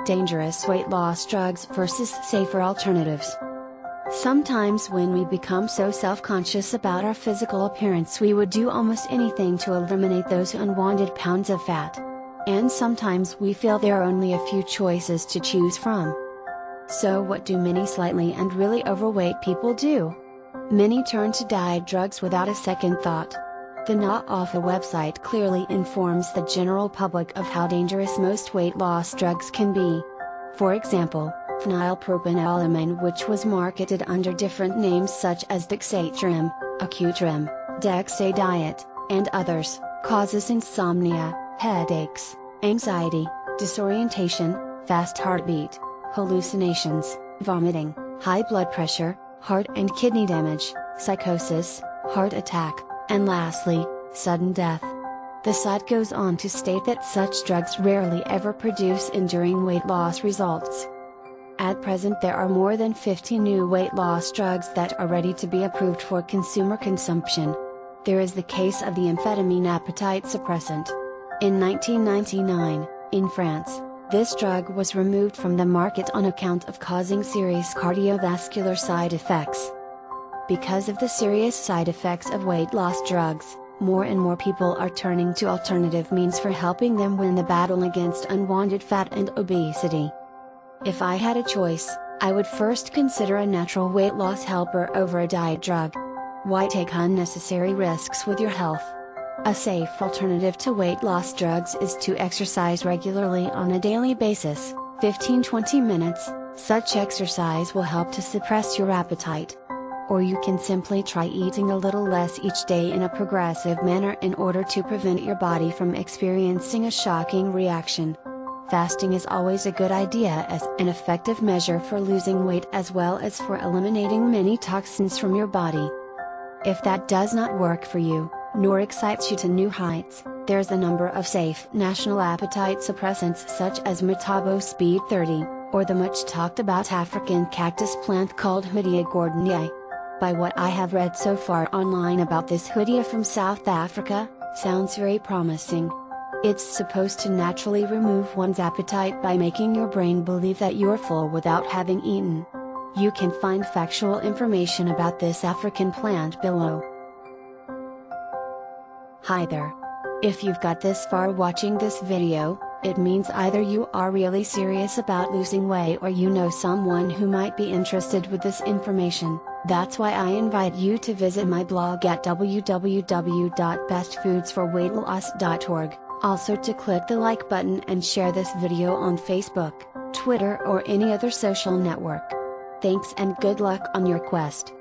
Dangerous weight loss drugs versus safer alternatives. Sometimes when we become so self-conscious about our physical appearance, we would do almost anything to eliminate those unwanted pounds of fat. And sometimes we feel there are only a few choices to choose from. So what do many slightly and really overweight people do? Many turn to diet drugs without a second thought. The Not Awful website clearly informs the general public of how dangerous most weight loss drugs can be. For example, phenylpropanololamine, which was marketed under different names such as Dexatrim, Accutrim, Dexadiet, and others, causes insomnia, headaches, anxiety, disorientation, fast heartbeat, hallucinations, vomiting, high blood pressure, heart and kidney damage, psychosis, heart attack, and lastly, sudden death. The site goes on to state that such drugs rarely ever produce enduring weight loss results. At present, there are more than 50 new weight loss drugs that are ready to be approved for consumer consumption. There is the case of the amphetamine appetite suppressant. In 1999, in France, this drug was removed from the market on account of causing serious cardiovascular side effects. Because of the serious side effects of weight loss drugs, more and more people are turning to alternative means for helping them win the battle against unwanted fat and obesity. If I had a choice, I would first consider a natural weight loss helper over a diet drug. Why take unnecessary risks with your health? A safe alternative to weight loss drugs is to exercise regularly on a daily basis, 15-20 minutes. Such exercise will help to suppress your appetite. Or you can simply try eating a little less each day in a progressive manner in order to prevent your body from experiencing a shocking reaction. Fasting is always a good idea as an effective measure for losing weight as well as for eliminating many toxins from your body. If that does not work for you, nor excites you to new heights, there's a number of safe national appetite suppressants such as Metabo Speed 30, or the much talked about African cactus plant called Hoodia gordonii. By what I have read so far online about this Hoodia from South Africa, sounds very promising. It's supposed to naturally remove one's appetite by making your brain believe that you're full without having eaten. You can find factual information about this African plant below. Hi there. If you've got this far watching this video, it means either you are really serious about losing weight or you know someone who might be interested with this information. That's why I invite you to visit my blog at www.bestfoodsforweightloss.org. Also to click the like button and share this video on Facebook, Twitter or any other social network. Thanks and good luck on your quest.